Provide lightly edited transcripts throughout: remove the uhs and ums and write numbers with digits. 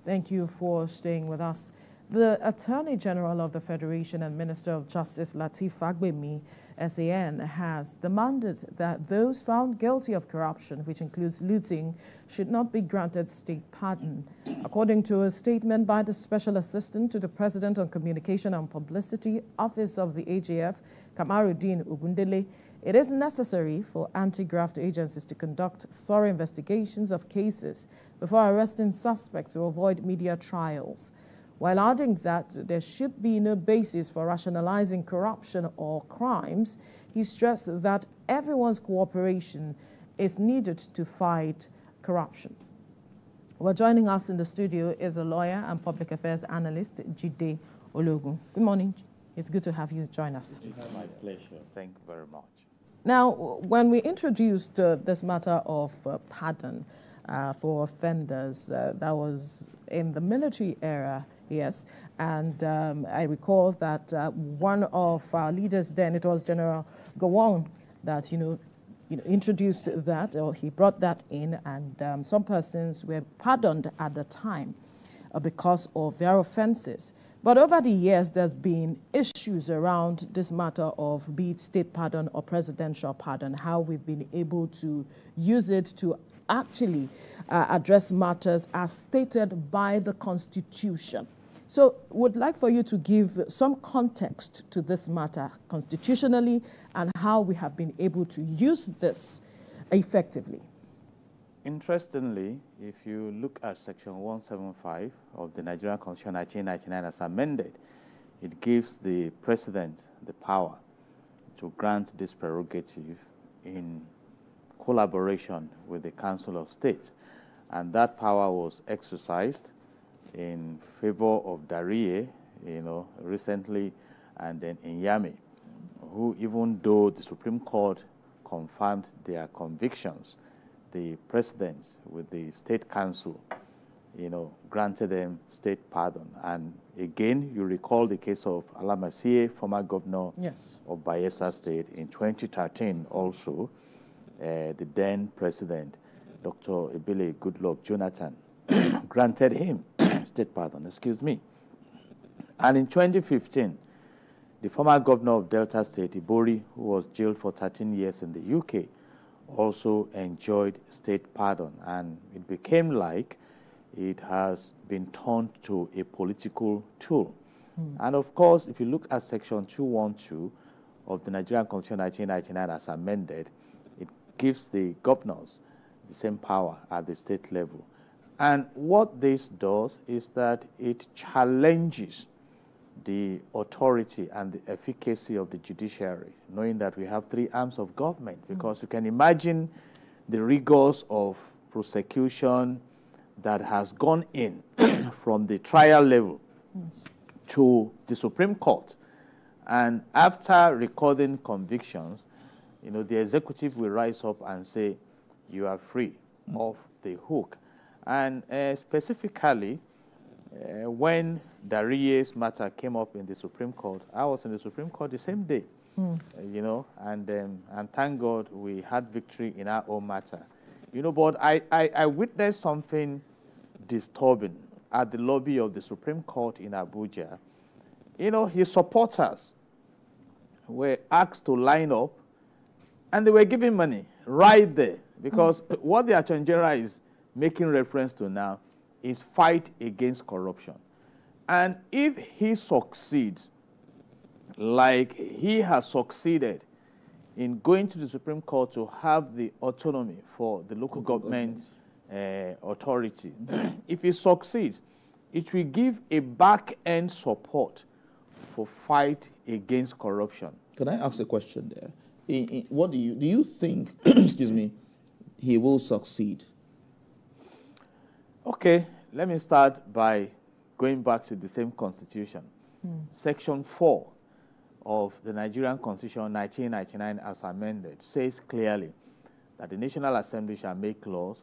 Thank you for staying with us. The Attorney General of the Federation and Minister of Justice, Lateef Fagbemi, SAN, has demanded that those found guilty of corruption, which includes looting, should not be granted state pardon. According to a statement by the Special Assistant to the President on Communication and Publicity, Office of the AGF, Kamaruddin Ogundele, it is necessary for anti-graft agencies to conduct thorough investigations of cases before arresting suspects to avoid media trials, while adding that there should be no basis for rationalizing corruption or crimes. He stressed that everyone's cooperation is needed to fight corruption. Well, joining us in the studio is a lawyer and public affairs analyst, Jide Ologun. Good morning. It's good to have you join us. It's my pleasure. Thank you very much. Now, when we introduced this matter of pardon for offenders, that was in the military era, yes, and I recall that one of our leaders then, it was General Gowon, that introduced that, or he brought that in, and some persons were pardoned at the time because of their offenses. But over the years, there's been issues around this matter of be it state pardon or presidential pardon, how we've been able to use it to actually address matters as stated by the Constitution. So would like for you to give some context to this matter constitutionally and how we have been able to use this effectively. Interestingly, if you look at Section 175 of the Nigerian Constitution 1999 as amended, it gives the President the power to grant this prerogative in collaboration with the Council of State. And that power was exercised in favor of Darie, recently, and then in Yami, who, even though the Supreme Court confirmed their convictions, the president with the State Council, granted them state pardon. And again, you recall the case of Alamasie, former governor of Bayelsa State, in 2013 also, the then president, Dr. Ebele Goodluck Jonathan, granted him state pardon, And in 2015, the former governor of Delta State, Ibori, who was jailed for 13 years in the UK, also enjoyed state pardon. And it became like it has been turned to a political tool. And of course, if you look at Section 212 of the Nigerian Constitution 1999 as amended, it gives the governors the same power at the state level. And what this does is that it challenges the authority and the efficacy of the judiciary, knowing that we have three arms of government, because you can imagine the rigors of prosecution that has gone in from the trial level to the Supreme Court. And after recording convictions, the executive will rise up and say, you are free off the hook. And specifically, when Darie's matter came up in the Supreme Court, I was in the Supreme Court the same day, and thank God we had victory in our own matter. But I witnessed something disturbing at the lobby of the Supreme Court in Abuja. His supporters were asked to line up, and they were giving money right there, because what the Attorney General is making reference to now is fight against corruption. And if he succeeds, like he has succeeded in going to the Supreme Court to have the autonomy for the local government authority, if he succeeds, it will give a back-end support for fight against corruption. Can I ask a question there? What do you think, excuse me, he will succeed? Okay, let me start by going back to the same constitution. Section 4 of the Nigerian Constitution 1999 as amended says clearly that the National Assembly shall make laws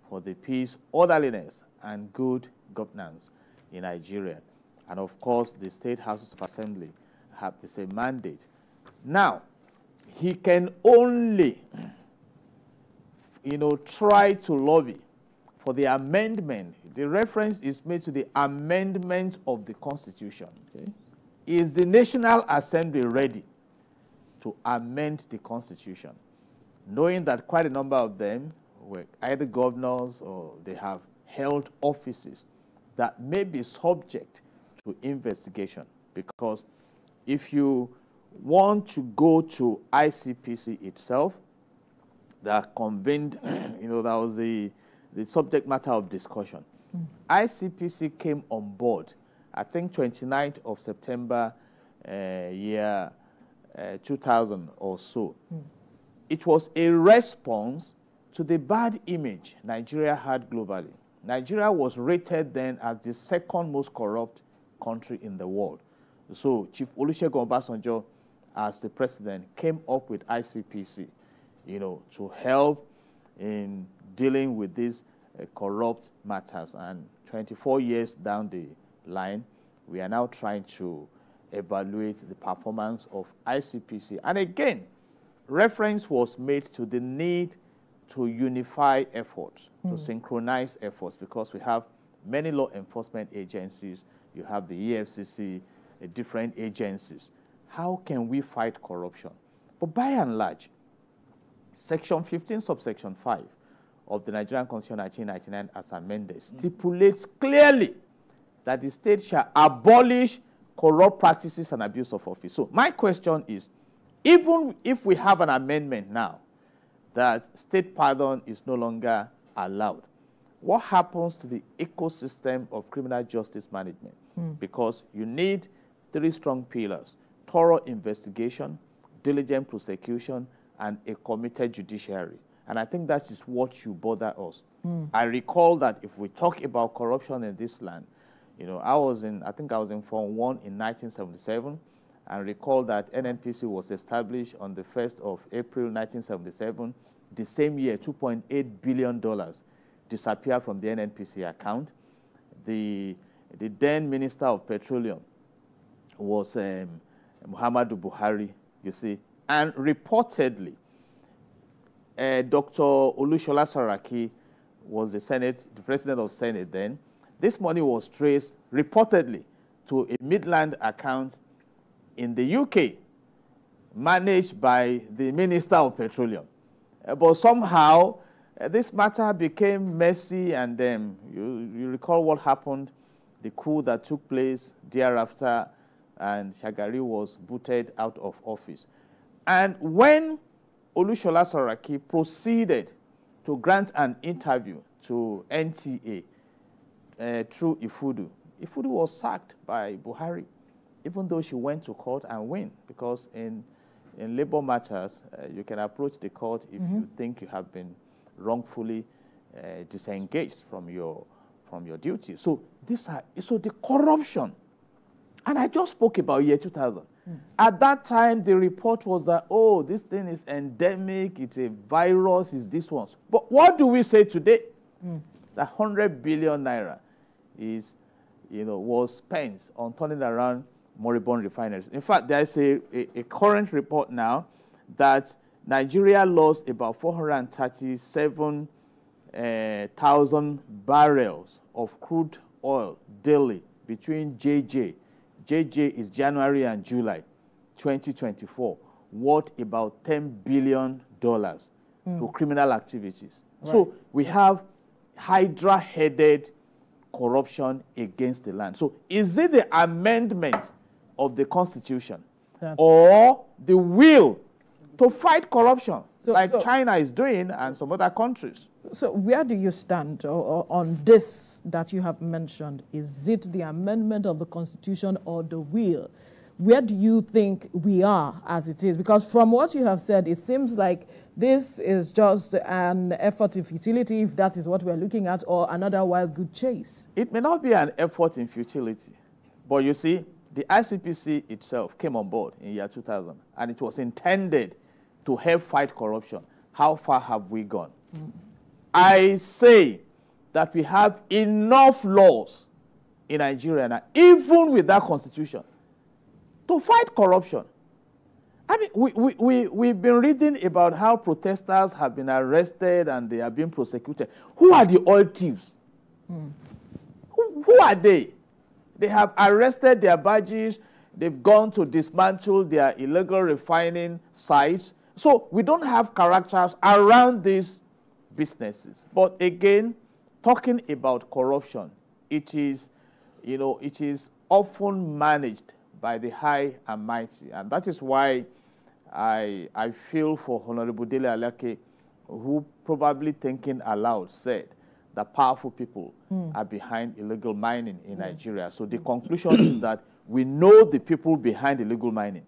for the peace, orderliness, and good governance in Nigeria. And of course, the State Houses of Assembly have the same mandate. Now, he can only, try to lobby for the amendment, the reference is made to the amendment of the Constitution. Okay. Is the National Assembly ready to amend the Constitution? Knowing that quite a number of them were either governors or they have held offices that may be subject to investigation. Because if you want to go to ICPC itself, that convened, that was the subject matter of discussion. ICPC came on board, I think 29th of September, year 2000 or so. It was a response to the bad image Nigeria had globally. Nigeria was rated then as the second most corrupt country in the world. So Chief Olusegun Obasanjo, as the president, came up with ICPC, to help in dealing with these corrupt matters. And 24 years down the line, we are now trying to evaluate the performance of ICPC. And again, reference was made to the need to unify efforts, to synchronize efforts, because we have many law enforcement agencies. You have the EFCC, different agencies. How can we fight corruption? But by and large, Section 15, subsection 5 of the Nigerian Constitution 1999 as amended stipulates clearly that the state shall abolish corrupt practices and abuse of office. So my question is, even if we have an amendment now that state pardon is no longer allowed, what happens to the ecosystem of criminal justice management? Because you need 3 strong pillars: thorough investigation, diligent prosecution, and a committed judiciary. And I think that is what should bother us. I recall that if we talk about corruption in this land, I think I was in Form 1 in 1977, and recall that NNPC was established on the 1st of April 1977. The same year, $2.8 billion disappeared from the NNPC account. The then Minister of Petroleum was Muhammadu Buhari, you see. And reportedly, Dr. Olushola Saraki was the president of Senate then. This money was traced, reportedly, to a Midland account in the UK, managed by the Minister of Petroleum. But somehow, this matter became messy, and you recall what happened, the coup that took place thereafter, and Shagari was booted out of office. And when Olushola Saraki proceeded to grant an interview to NTA through Ifudu was sacked by Buhari, even though she went to court and win, because in labor matters, you can approach the court if you think you have been wrongfully disengaged from your duty. So the corruption, and I just spoke about year 2000. At that time, the report was that, oh, this thing is endemic, it's a virus, it's this one. But what do we say today? That 100 billion naira was spent on turning around moribund refineries. In fact, there is a current report now that Nigeria lost about 437,000 barrels of crude oil daily between JJ is January and July 2024, worth about $10 billion to criminal activities. Right. So we have hydra-headed corruption against the land. So is it the amendment of the Constitution or the will to fight corruption like China is doing and some other countries? So where do you stand on this that you have mentioned? Is it the amendment of the Constitution or the will? Where do you think we are as it is? Because from what you have said, it seems like this is just an effort in futility, if that is what we're looking at, or another wild goose chase. It may not be an effort in futility, but you see, the ICPC itself came on board in year 2000, and it was intended to help fight corruption. How far have we gone? I say that we have enough laws in Nigeria now, even with that constitution, to fight corruption. I mean, we've been reading about how protesters have been arrested and they are being prosecuted. Who are the oil thieves? Who are they? They have arrested their badges. They've gone to dismantle their illegal refining sites. So we don't have characters around these businesses. But again, talking about corruption, it is, you know, it is often managed by the high and mighty. And that is why I feel for Honorable Dele Alake, who probably thinking aloud said that powerful people are behind illegal mining in Nigeria. So the conclusion is that we know the people behind illegal mining,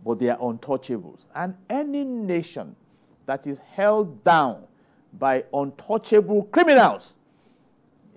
but they are untouchables. And any nation that is held down by untouchable criminals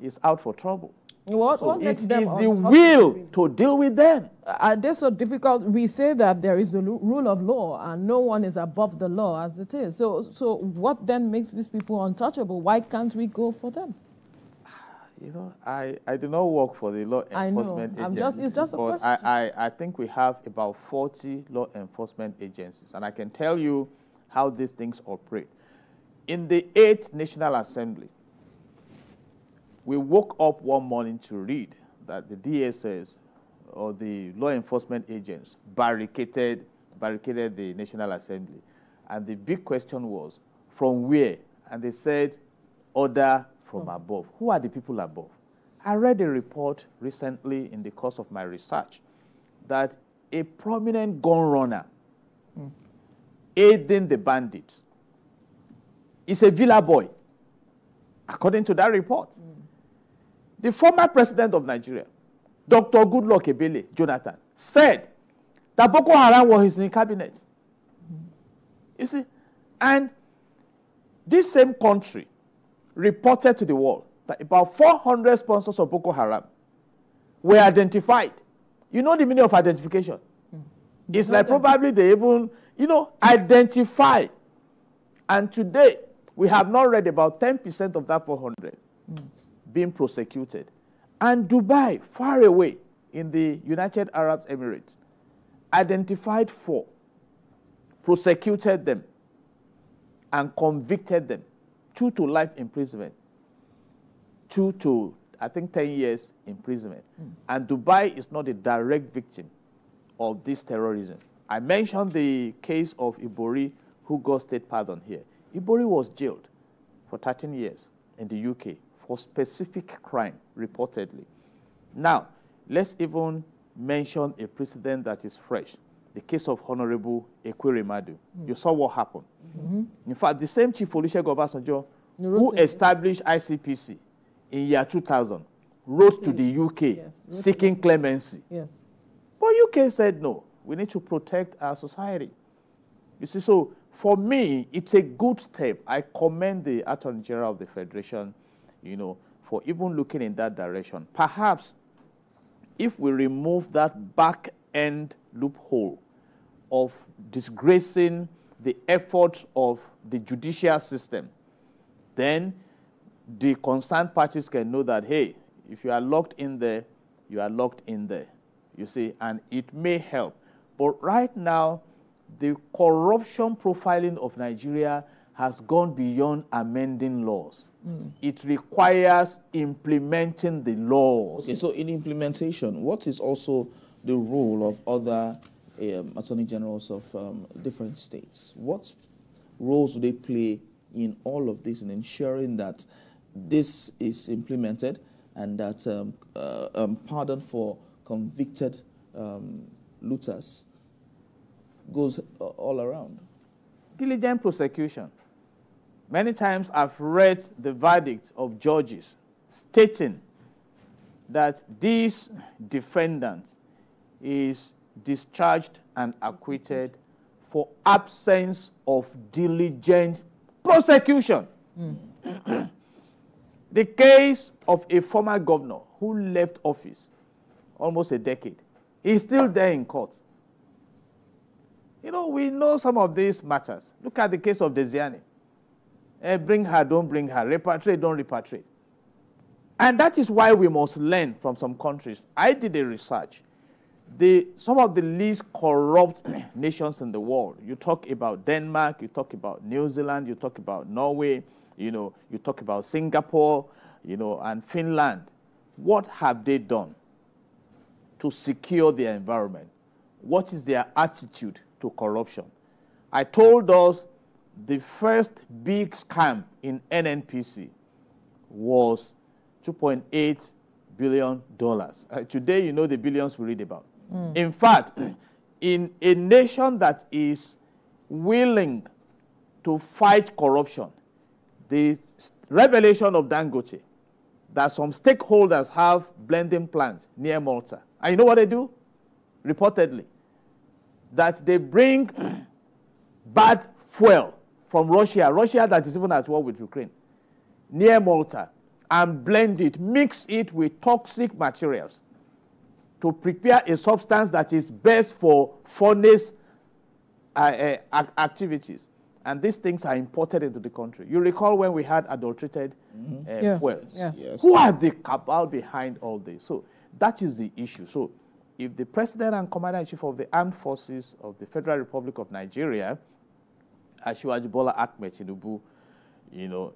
is out for trouble. What makes them untouchable? It is the will to deal with them. Are they so difficult? We say that there is the rule of law and no one is above the law as it is. So what then makes these people untouchable? Why can't we go for them? You know, I do not work for the law enforcement agencies. It's just a question. I think we have about 40 law enforcement agencies, and I can tell you how these things operate. In the 8th National Assembly, we woke up one morning to read that the DSS or the law enforcement agents barricaded the National Assembly. And the big question was, from where? And they said, order from above. Who are the people above? I read a report recently in the course of my research that a prominent gun runner aiding the bandits is a villa boy, according to that report. The former president of Nigeria, Dr. Goodluck Ebele Jonathan, said that Boko Haram was in cabinet. You see, and this same country reported to the world that about 400 sponsors of Boko Haram were identified. You know the meaning of identification? It's like probably they even, you know, identify. And today, we have not read about 10% of that 400 being prosecuted. And Dubai, far away in the United Arab Emirates, identified 4, prosecuted them, and convicted them. 2 to life imprisonment, 2 to, I think, 10 years imprisonment. And Dubai is not a direct victim of this terrorism. I mentioned the case of Ibori, who got state pardon here. Ibori was jailed for 13 years in the UK for specific crime, reportedly. Now, let's even mention a precedent that is fresh. The case of Honorable Ekweremadu. You saw what happened. In fact, the same Chief Olusegun Obasanjo, who established ICPC in year 2000, wrote to the UK seeking clemency. Yes. But UK said, no, we need to protect our society. You see, so for me, it's a good step. I commend the Attorney General of the Federation, you know, for even looking in that direction. Perhaps if we remove that back-end loophole of disgracing the efforts of the judicial system, then the concerned parties can know that, hey, if you are locked in there, you are locked in there, you see, and it may help. But right now, the corruption profiling of Nigeria has gone beyond amending laws. It requires implementing the laws. Okay, so in implementation, what is also the role of other attorney generals of different states? What roles do they play in all of this in ensuring that this is implemented and that pardon for convicted looters goes all around? Diligent prosecution. Many times I've read the verdict of judges stating that this defendant is discharged and acquitted for absence of diligent prosecution. The case of a former governor who left office almost a decade is still there in court. You know, we know some of these matters. Look at the case of Desiani. Bring her, don't bring her. Repatriate, don't repatriate. And that is why we must learn from some countries. I did a research some of the least corrupt nations in the world. You talk about Denmark, you talk about New Zealand, you talk about Norway, you talk about Singapore, and Finland. What have they done to secure their environment? What is their attitude to corruption? I told us the first big scam in NNPC was $2.8 billion. Today, the billions we read about. In fact, in a nation that is willing to fight corruption, the revelation of Dangote, that some stakeholders have blending plants near Malta. And you know what they do? Reportedly, that they bring bad fuel from Russia that is even at war with Ukraine, near Malta, and blend it, mix it with toxic materials to prepare a substance that is best for furnace activities. And these things are imported into the country. You recall when we had adulterated fuels. Yes. Who are the cabal behind all this? So that is the issue. So if the President and Commander-in-Chief of the Armed Forces of the Federal Republic of Nigeria, Asiwaju Bola Ahmed Tinubu,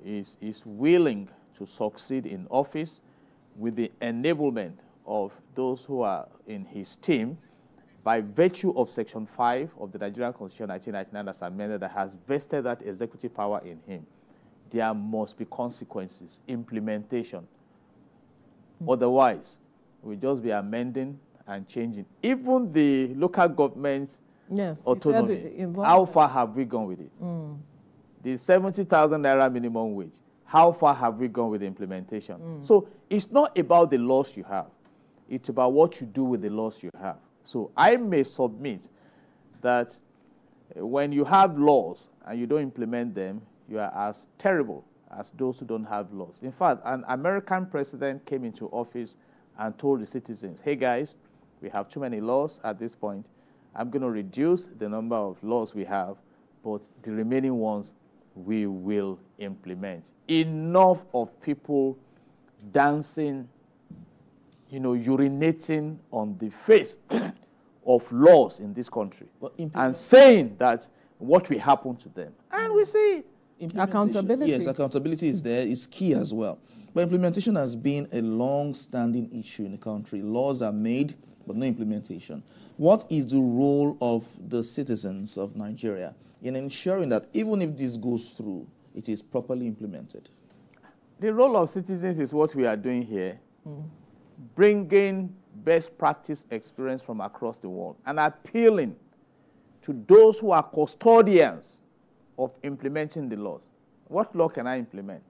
is willing to succeed in office with the enablement of those who are in his team, by virtue of Section 5 of the Nigerian Constitution 1999 as amended, that has vested that executive power in him, there must be consequences, implementation. Otherwise, we'll just be amending and changing. Even the local government's autonomy, how far have we gone with it? The 70,000 naira minimum wage, how far have we gone with the implementation? So it's not about the laws you have. It's about what you do with the laws you have. So I may submit that when you have laws and you don't implement them, you are as terrible as those who don't have laws. In fact, an American president came into office and told the citizens, hey guys, we have too many laws at this point. I'm going to reduce the number of laws we have, but the remaining ones we will implement. Enough of people dancing, urinating on the face of laws in this country and saying that what will happen to them. And we see accountability. Yes, accountability is there. It's key as well. But implementation has been a long-standing issue in the country. Laws are made, but no implementation. What is the role of the citizens of Nigeria in ensuring that even if this goes through, it is properly implemented? The role of citizens is what we are doing here. Bringing best practice experience from across the world and appealing to those who are custodians of implementing the laws. What law can I implement?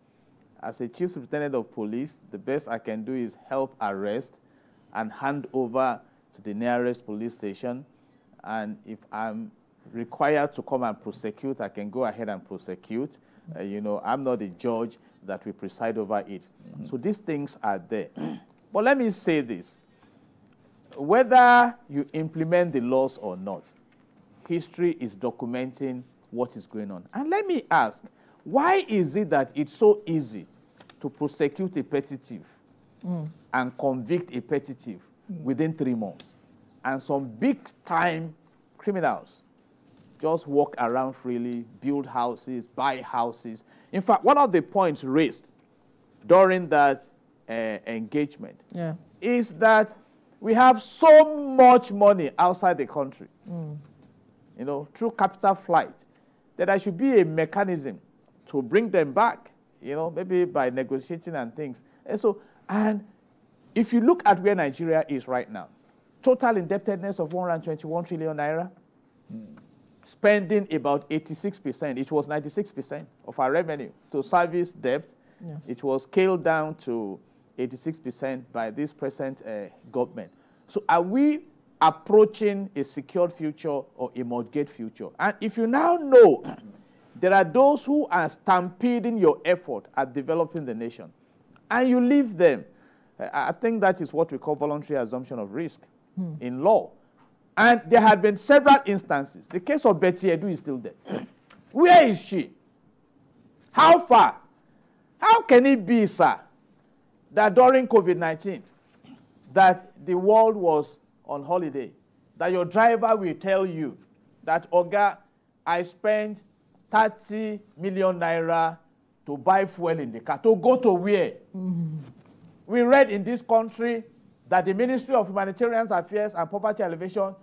As a chief superintendent of police, the best I can do is help arrest and hand over to the nearest police station. And if I'm required to come and prosecute, I can go ahead and prosecute. I'm not a judge that will preside over it. So these things are there. But let me say this. Whether you implement the laws or not, history is documenting what is going on. And let me ask, why is it that it's so easy to prosecute a petty thief and convict a petty thief within 3 months? And some big-time criminals just walk around freely, build houses, buy houses. In fact, one of the points raised during that engagement is that we have so much money outside the country, through capital flight, that there should be a mechanism to bring them back, maybe by negotiating and things. And if you look at where Nigeria is right now, total indebtedness of 121 trillion naira, spending about 86%. It was 96% of our revenue to service debt. Yes. It was scaled down to 86% by this present government. So are we approaching a secured future or a mortgaged future? And if you now know there are those who are stampeding your effort at developing the nation, and you leave them, I think that is what we call voluntary assumption of risk in law. And there have been several instances. The case of Betty Edu is still there. Where is she? How far? How can it be, sir, that during COVID-19, that the world was on holiday, that your driver will tell you that, Oga, I spent 30 million naira to buy fuel in the car. To go to where? We read in this country that the Ministry of Humanitarian Affairs and Poverty Alleviation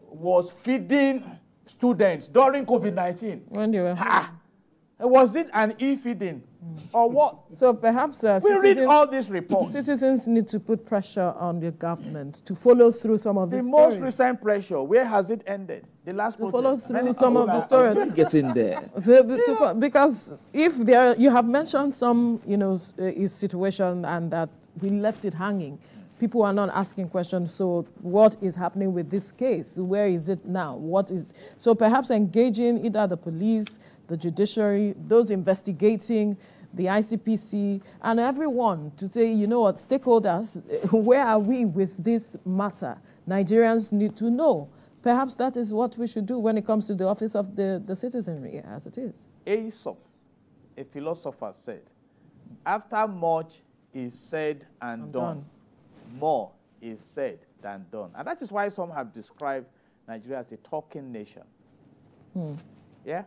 was feeding students during COVID-19. When they were was it an e-feeding or what? So perhaps we read all these reports. Citizens need to put pressure on the government to follow through some of these The stories. most recent pressure, where has it ended? The last To follow protest. through some of the stories. Get in there. Because if you have mentioned some, is situation and that we left it hanging. People are not asking questions. So what is happening with this case? Where is it now? So perhaps engaging either the police, the judiciary, those investigating, the ICPC, and everyone to say, you know what, stakeholders, where are we with this matter? Nigerians need to know. Perhaps that is what we should do when it comes to the office of the citizenry, as it is. Aesop, a philosopher, said, after much is said and done, more is said than done. And that is why some have described Nigeria as a talking nation. Yeah?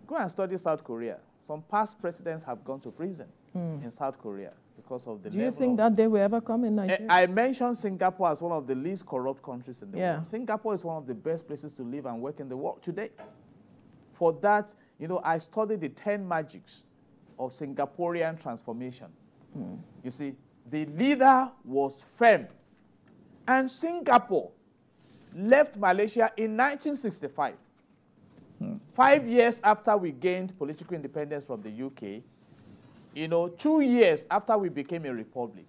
Go and study South Korea. Some past presidents have gone to prison in South Korea because of the level. Do you think that day will ever come in Nigeria? I mentioned Singapore as one of the least corrupt countries in the world. Yeah. Singapore is one of the best places to live and work in the world today. For that, I studied the 10 magics of Singaporean transformation. You see, the leader was firm. And Singapore left Malaysia in 1965. 5 years after we gained political independence from the UK, 2 years after we became a republic.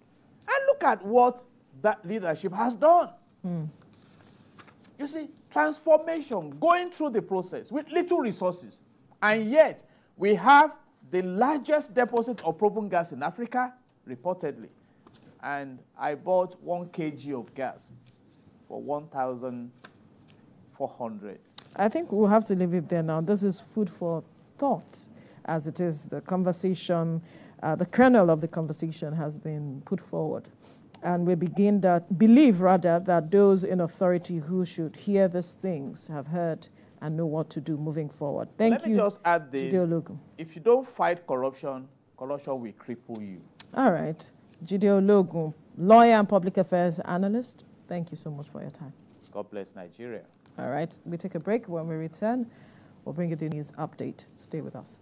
And look at what that leadership has done. You see, transformation, going through the process with little resources. And yet, we have the largest deposit of proven gas in Africa, reportedly. And I bought 1 kg of gas for 1,400. I think we'll have to leave it there now. This is food for thought, as it is the conversation, the kernel of the conversation has been put forward. And we believe that those in authority who should hear these things have heard and know what to do moving forward. Thank you. Let me just add this. Jide Ologun. If you don't fight corruption, corruption will cripple you. All right. Jide Ologun, lawyer and public affairs analyst, thank you so much for your time. God bless Nigeria. All right. We take a break. When we return, we'll bring you the news update. Stay with us.